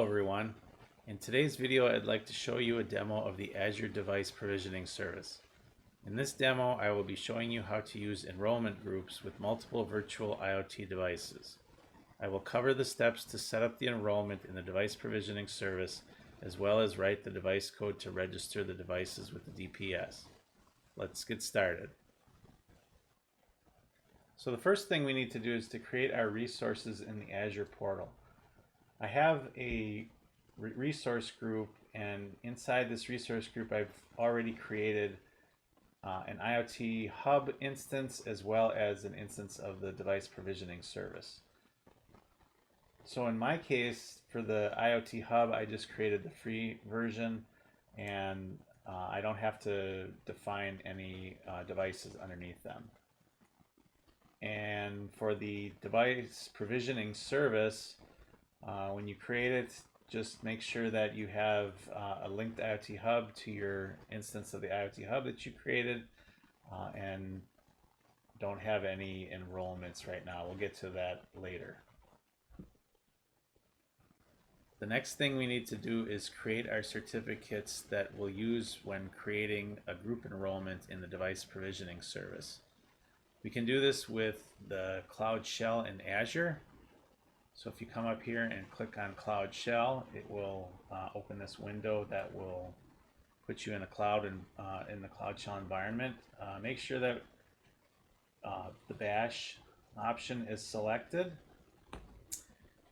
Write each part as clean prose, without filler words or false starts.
everyone. In today's video, I'd like to show you a demo of the Azure Device Provisioning Service. In this demo, I will be showing you how to use enrollment groups with multiple virtual IoT devices. I will cover the steps to set up the enrollment in the Device Provisioning Service, as well as write the device code to register the devices with the DPS. Let's get started. So the first thing we need to do is to create our resources in the Azure portal. I have a resource group, and inside this resource group I've already created an IoT hub instance as well as an instance of the device provisioning service. So in my case, for the IoT hub, I just created the free version, and I don't have to define any devices underneath them. And for the device provisioning service, when you create it, just make sure that you have a linked IoT hub to your instance of the IoT hub that you created, and don't have any enrollments right now. We'll get to that later. The next thing we need to do is create our certificates that we'll use when creating a group enrollment in the device provisioning service. We can do this with the Cloud Shell in Azure. So if you come up here and click on Cloud Shell, it will open this window that will put you in a cloud and in the Cloud Shell environment. Make sure that the bash option is selected.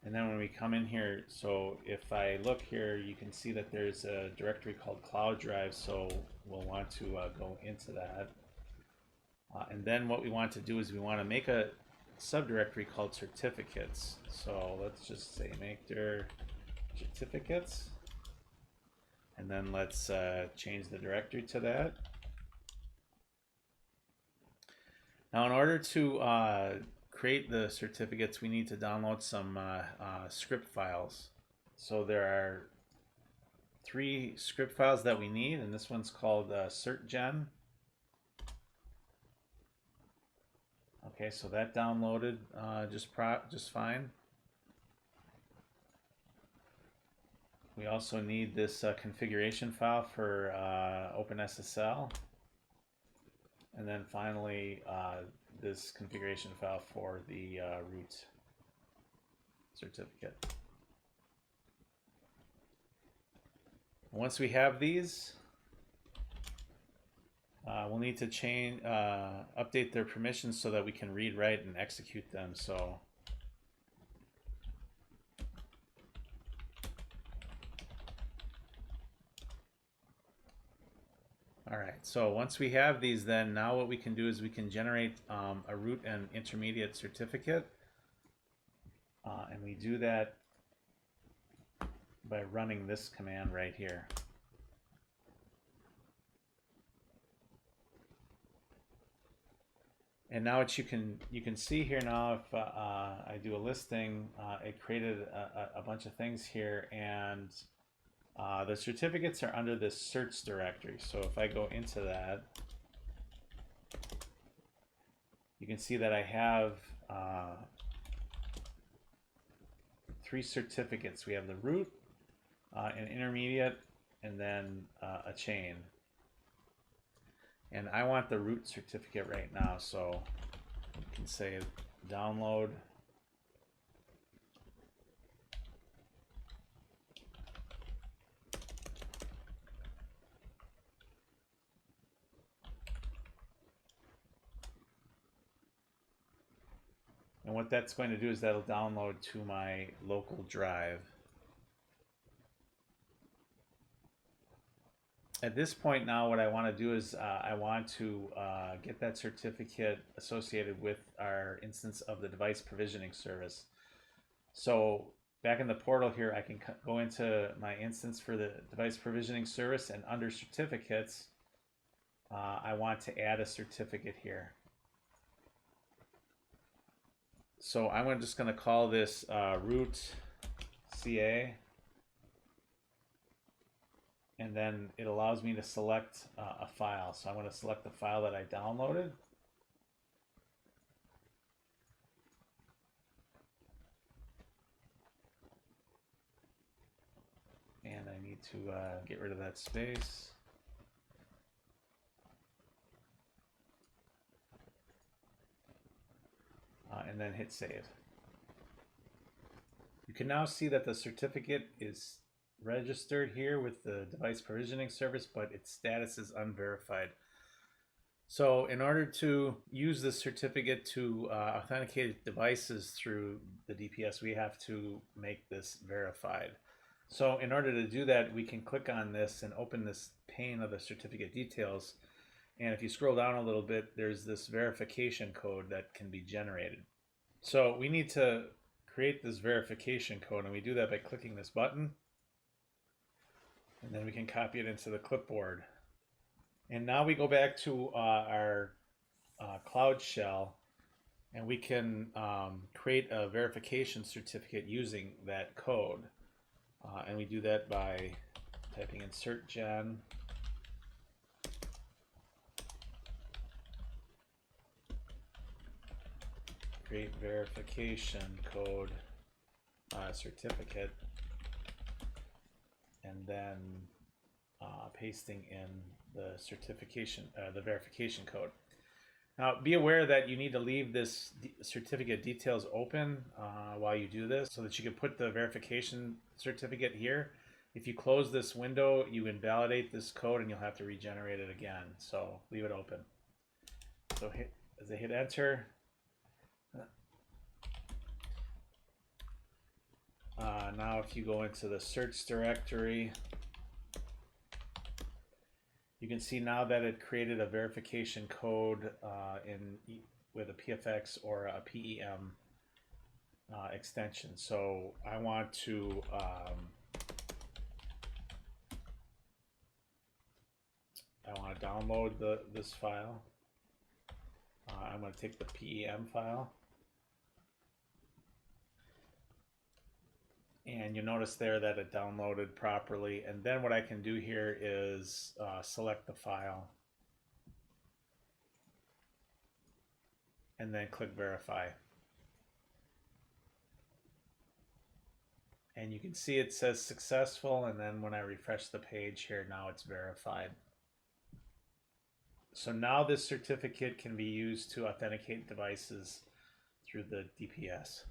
And then when we come in here, so if I look here, you can see that there's a directory called Cloud Drive, so we'll want to go into that. And then what we want to do is we want to make a subdirectory called certificates. So let's just say make dir certificates, and then let's change the directory to that. Now, in order to create the certificates, we need to download some script files. So there are 3 script files that we need, and this one's called certgen. Okay, so that downloaded just fine. We also need this configuration file for OpenSSL, and then finally this configuration file for the root certificate. Once we have these, we'll need to change, update their permissions so that we can read, write, and execute them. So all right, so once we have these, then now what we can do is we can generate a root and intermediate certificate, and we do that by running this command right here. And now what you can see here now, if I do a listing, it created a bunch of things here, and the certificates are under this certs directory. So if I go into that, you can see that I have 3 certificates. We have the root, an intermediate, and then a chain. And I want the root certificate right now, so you can say download. And what that's going to do is that'll download to my local drive. At this point now, what I want to do is I want to get that certificate associated with our instance of the device provisioning service. So back in the portal here, I can go into my instance for the device provisioning service, and under certificates, I want to add a certificate here. So I'm just going to call this root CA. And then it allows me to select a file. So I'm going to select the file that I downloaded. And I need to get rid of that space. And then hit save. You can now see that the certificate is registered here with the device provisioning service, but its status is unverified. So in order to use this certificate to authenticate devices through the DPS, we have to make this verified. So in order to do that, we can click on this and open this pane of the certificate details. And if you scroll down a little bit, there's this verification code that can be generated. So we need to create this verification code, and we do that by clicking this button. And then we can copy it into the clipboard. And now we go back to our Cloud Shell, and we can create a verification certificate using that code. And we do that by typing in certgen. Create verification code certificate, and then pasting in the verification code. Now, be aware that you need to leave this certificate details open while you do this, so that you can put the verification certificate here. If you close this window, you invalidate this code and you'll have to regenerate it again. So leave it open. So as I hit enter, now if you go into the search directory, you can see now that it created a verification code with a PFX or a PEM extension. So I want to download this file. I'm going to take the PEM file. And you notice there that it downloaded properly. And then what I can do here is select the file and then click verify. And you can see it says successful, and then when I refresh the page here, now it's verified. So now this certificate can be used to authenticate devices through the DPS.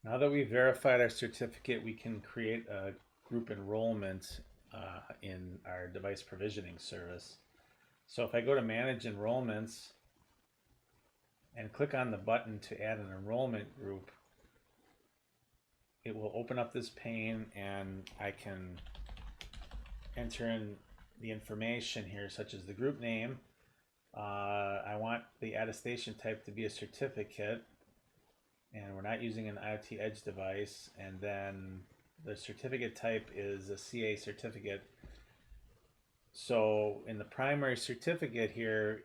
Now that we've verified our certificate, we can create a group enrollment in our device provisioning service. So if I go to Manage Enrollments and click on the button to add an enrollment group, it will open up this pane, and I can enter in the information here, such as the group name. I want the attestation type to be a certificate, and we're not using an IoT Edge device. And then the certificate type is a CA certificate. So in the primary certificate here,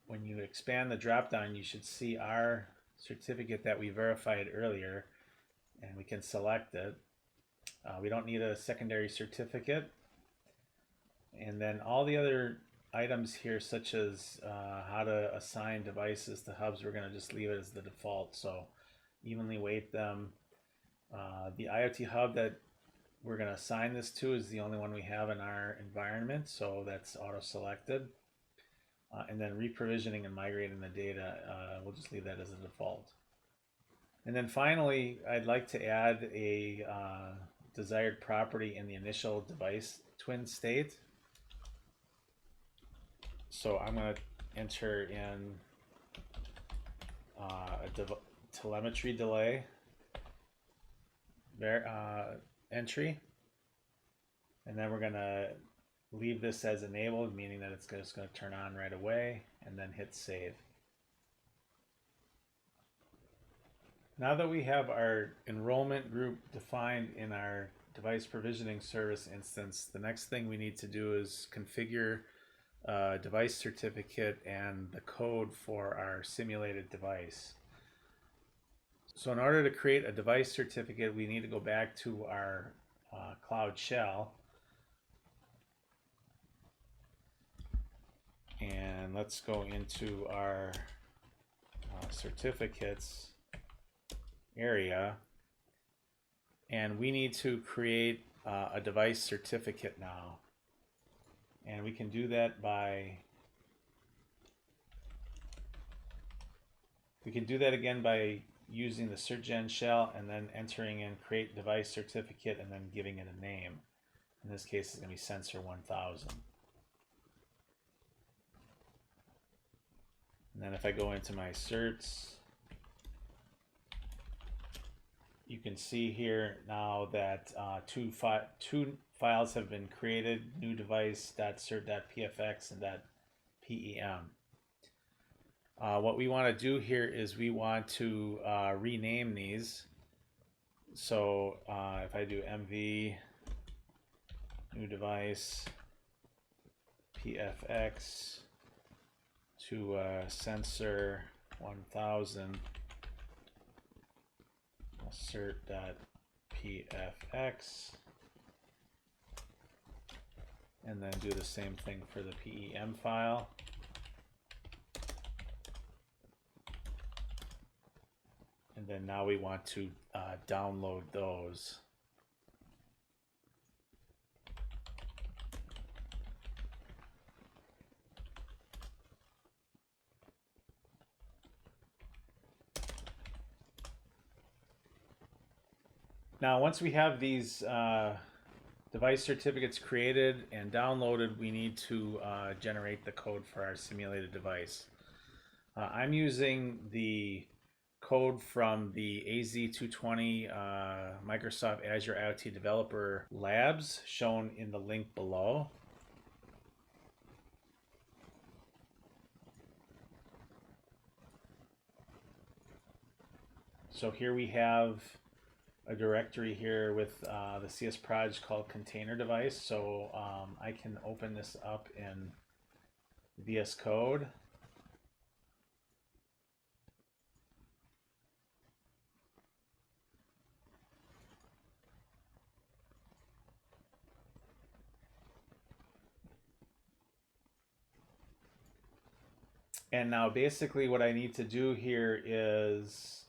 when you expand the dropdown, you should see our certificate that we verified earlier, and we can select it. We don't need a secondary certificate. And then all the other items here, such as how to assign devices to hubs, we're going to just leave it as the default. So evenly weight them. The IoT hub that we're going to assign this to is the only one we have in our environment, so that's auto-selected. And then reprovisioning and migrating the data, we'll just leave that as a default. And then finally, I'd like to add a desired property in the initial device twin state. So I'm going to enter in a telemetry delay entry, and then we're going to leave this as enabled, meaning that it's just going to turn on right away, and then hit save. Now that we have our enrollment group defined in our device provisioning service instance, the next thing we need to do is configure device certificate and the code for our simulated device. So in order to create a device certificate, we need to go back to our Cloud Shell, and let's go into our certificates area, and we need to create a device certificate now. And we can do that again by using the certgen shell and then entering in create device certificate and then giving it a name. In this case, it's going to be sensor 1000. And then if I go into my certs, you can see here now that two files have been created, new device.cert.pfx and .pem. What we want to do here is we want to rename these. So if I do mv new device pfx to sensor 1000 cert.pfx, and then do the same thing for the PEM file. And then now we want to download those. Now, once we have these device certificates created and downloaded, we need to generate the code for our simulated device. I'm using the code from the AZ220 Microsoft Azure IoT Developer Labs shown in the link below. So here we have a directory here with the CS project called container device. So I can open this up in VS Code. And now basically what I need to do here is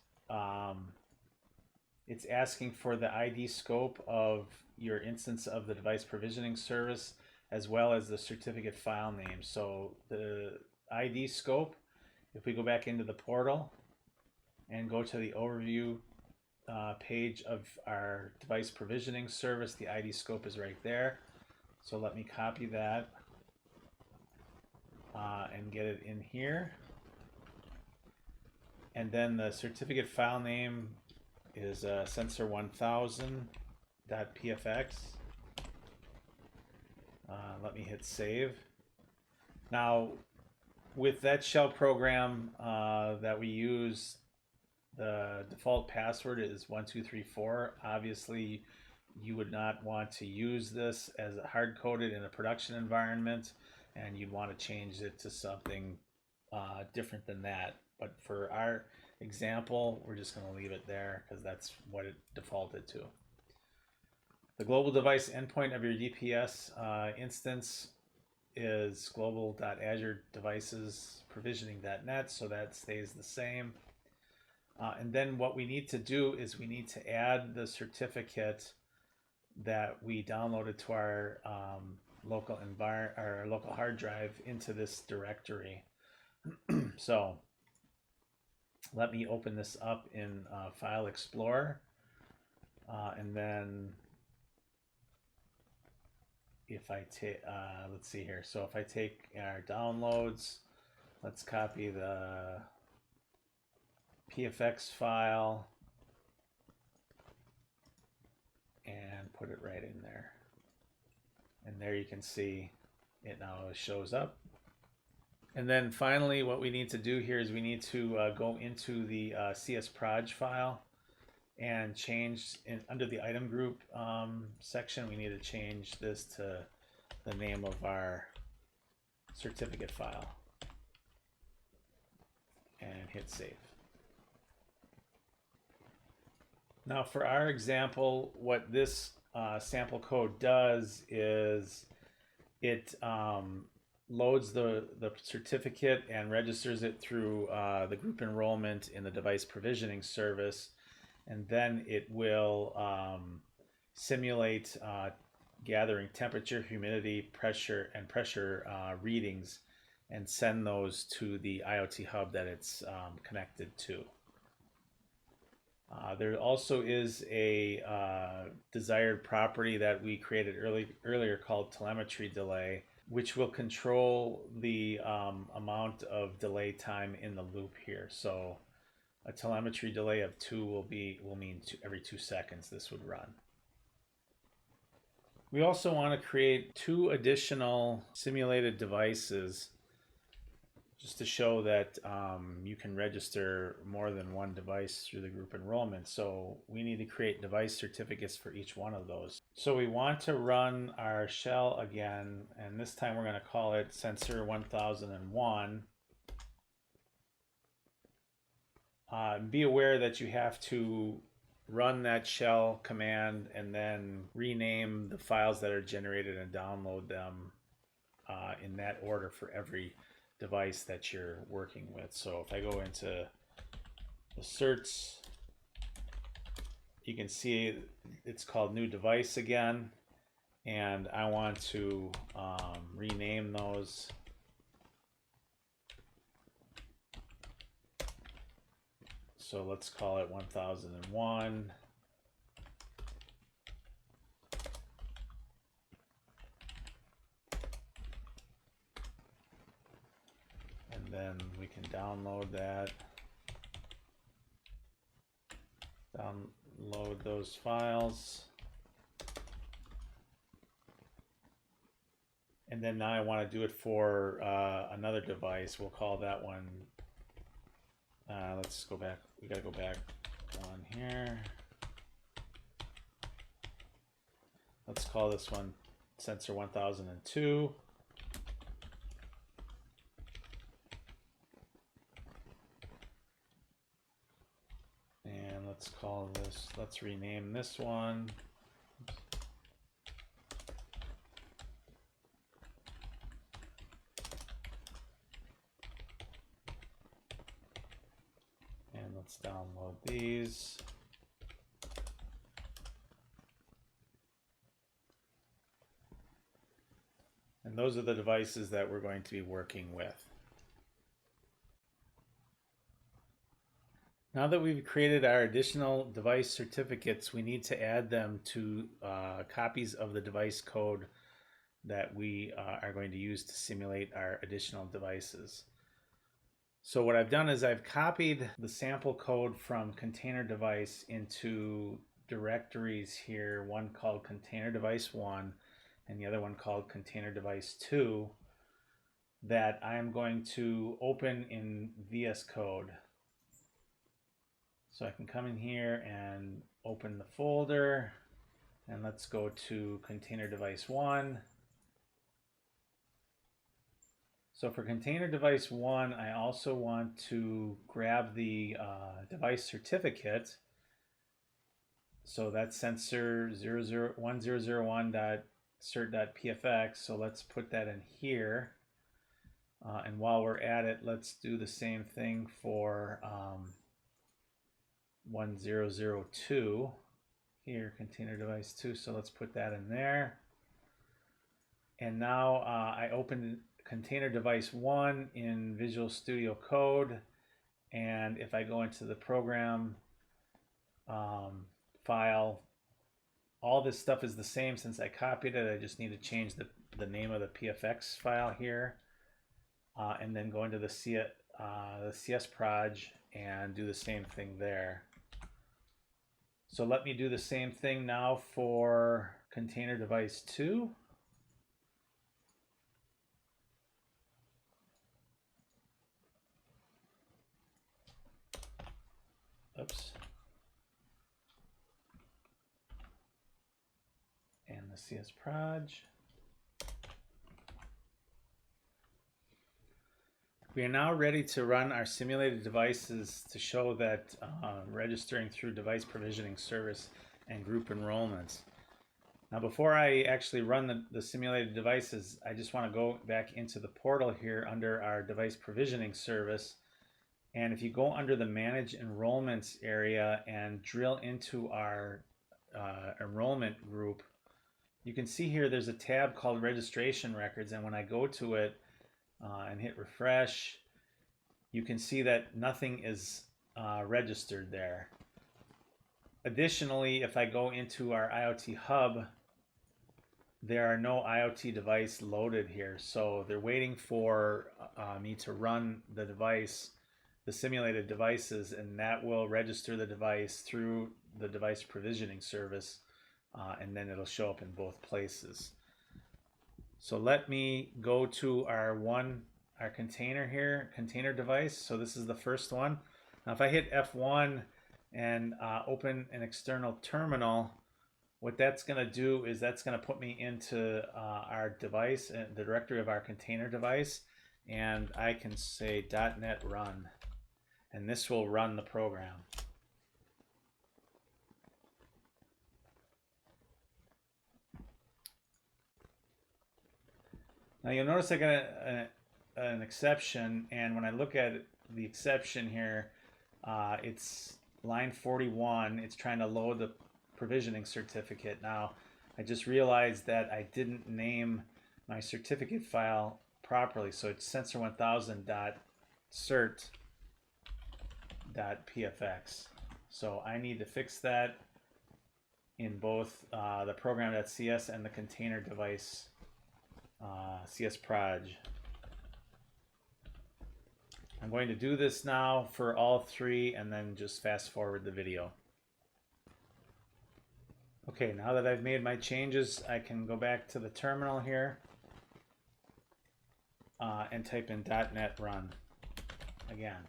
it's asking for the ID scope of your instance of the device provisioning service as well as the certificate file name. So the ID scope, if we go back into the portal and go to the overview page of our device provisioning service, the ID scope is right there. So let me copy that and get it in here. And then the certificate file name is sensor1000.pfx. Let me hit save. Now, with that shell program that we use, the default password is 1234. Obviously, you would not want to use this as hard-coded in a production environment, and you'd want to change it to something different than that. But for our example, we're just going to leave it there because that's what it defaulted to. The global device endpoint of your DPS instance is global.azuredevices.provisioning.net, so that stays the same. And then what we need to do is we need to add the certificate that we downloaded to our local hard drive into this directory. So let me open this up in File Explorer, and then if I take, let's see here. So if I take our downloads, let's copy the PFX file and put it right in there. And there you can see it now shows up. And then finally, what we need to do here is we need to go into the CS proj file and change under the item group section. We need to change this to the name of our certificate file and hit save. Now for our example, what this sample code does is it loads the certificate and registers it through the group enrollment in the device provisioning service. and then it will simulate gathering temperature, humidity, pressure, and pressure readings, and send those to the IoT hub that it's connected to. There also is a desired property that we created earlier called Telemetry Delay, which will control the amount of delay time in the loop here. So a telemetry delay of 2 will mean every 2 seconds this would run. We also want to create 2 additional simulated devices just to show that you can register more than one device through the group enrollment. So we need to create device certificates for each one of those. So we want to run our shell again, and this time we're going to call it sensor 1001. Be aware that you have to run that shell command and then rename the files that are generated and download them in that order for every device that you're working with. So if I go into the certs, you can see it's called new device again, and I want to rename those. So let's call it 1001. And then we can download that. Download those files. And then now I want to do it for another device. We'll call that one. Let's go back. We got to go back on here. Let's call this one sensor 1002. And let's call this, let's rename this one. Let's download these. And those are the devices that we're going to be working with. Now that we've created our additional device certificates, we need to add them to copies of the device code that we are going to use to simulate our additional devices. So what I've done is I've copied the sample code from container device into directories here, one called container device 1 and the other one called container device 2, that I'm going to open in VS Code. So I can come in here and open the folder, and let's go to container device 1. So for container device 1, I also want to grab the device certificate. So that's sensor 1001.cert.pfx. So let's put that in here. And while we're at it, let's do the same thing for 1002. Here, container device 2. So let's put that in there. And now I opened container device 1 in Visual Studio Code, and if I go into the program file, all this stuff is the same since I copied it. I just need to change the name of the PFX file here, and then go into the CS proj and do the same thing there. So let me do the same thing now for container device 2. Oops. And the CS proj. We are now ready to run our simulated devices to show that registering through Device Provisioning Service and group enrollments. Now before I actually run the simulated devices, I just want to go back into the portal here under our Device Provisioning Service And if you go under the Manage Enrollments area and drill into our enrollment group, you can see here there's a tab called Registration Records, and when I go to it and hit refresh, you can see that nothing is registered there. Additionally, if I go into our IoT Hub, there are no IoT device loaded here, so they're waiting for me to run the device, the simulated devices, and that will register the device through the device provisioning service, and then it'll show up in both places. So let me go to our container here, container device. So this is the first one. Now if I hit F1 and open an external terminal, what that's going to do is that's going to put me into our device, the directory of our container device, and I can say .NET run, and this will run the program. Now you'll notice I got an exception, and when I look at the exception here, it's line 41. It's trying to load the provisioning certificate. Now I just realized that I didn't name my certificate file properly, so it's sensor1000.cert.pfx. So I need to fix that in both the program.cs and the container device CS proj. I'm going to do this now for all three and then just fast forward the video. Okay, now that I've made my changes, I can go back to the terminal here and type in .NET run again.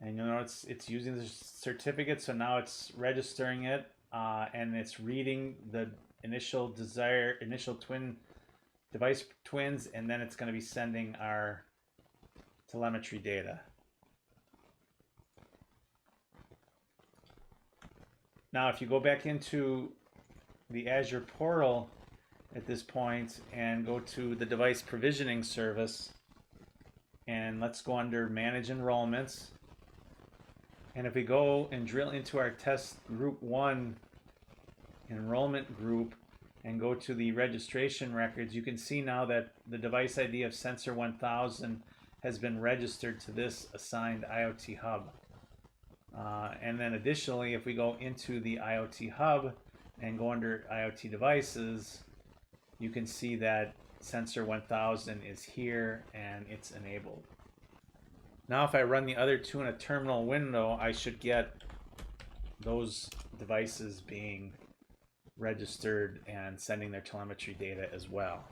And you'll notice it's using the certificate, so now it's registering it and it's reading the initial twin device twins, and then it's going to be sending our telemetry data. Now if you go back into the Azure portal at this point and go to the device provisioning service, and let's go under manage enrollments, and if we go and drill into our test group 1 enrollment group and go to the registration records, you can see now that the device ID of sensor 1000 has been registered to this assigned IoT hub. And then additionally, if we go into the IoT hub and go under IoT devices, you can see that sensor 1000 is here and it's enabled. Now if I run the other two in a terminal window, I should get those devices being registered and sending their telemetry data as well.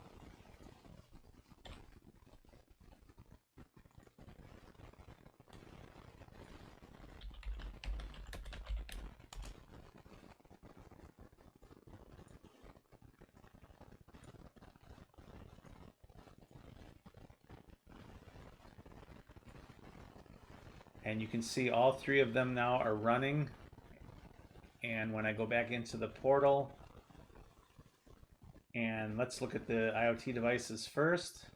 And you can see all three of them now are running. And when I go back into the portal, and let's look at the IoT devices first,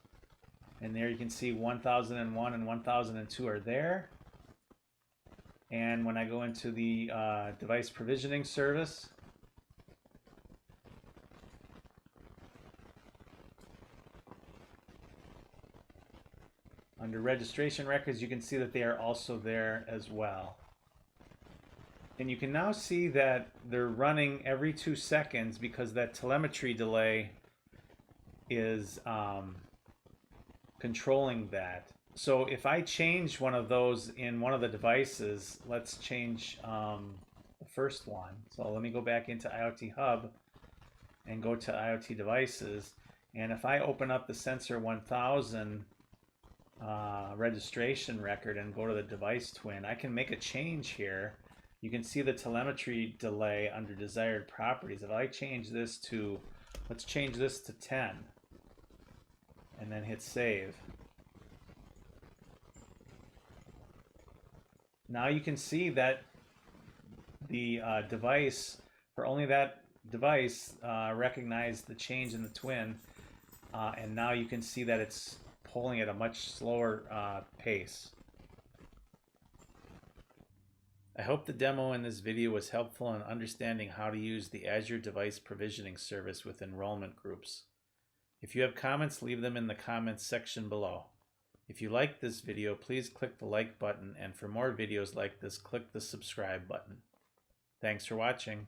and there you can see 1001 and 1002 are there. And when I go into the device provisioning service, under registration records, you can see that they are also there as well. And you can now see that they're running every 2 seconds because that telemetry delay is controlling that. So if I change one of those in one of the devices, let's change the first one. So let me go back into IoT Hub and go to IoT devices. And if I open up the sensor 1000 registration record and go to the device twin, I can make a change here. You can see the telemetry delay under desired properties. If I change this to, let's change this to 10 and then hit save. Now you can see that the device, for only that device, recognized the change in the twin, and now you can see that it's polling at a much slower pace. I hope the demo in this video was helpful in understanding how to use the Azure Device Provisioning Service with enrollment groups. If you have comments, leave them in the comments section below. If you liked this video, please click the like button, and for more videos like this, click the subscribe button. Thanks for watching.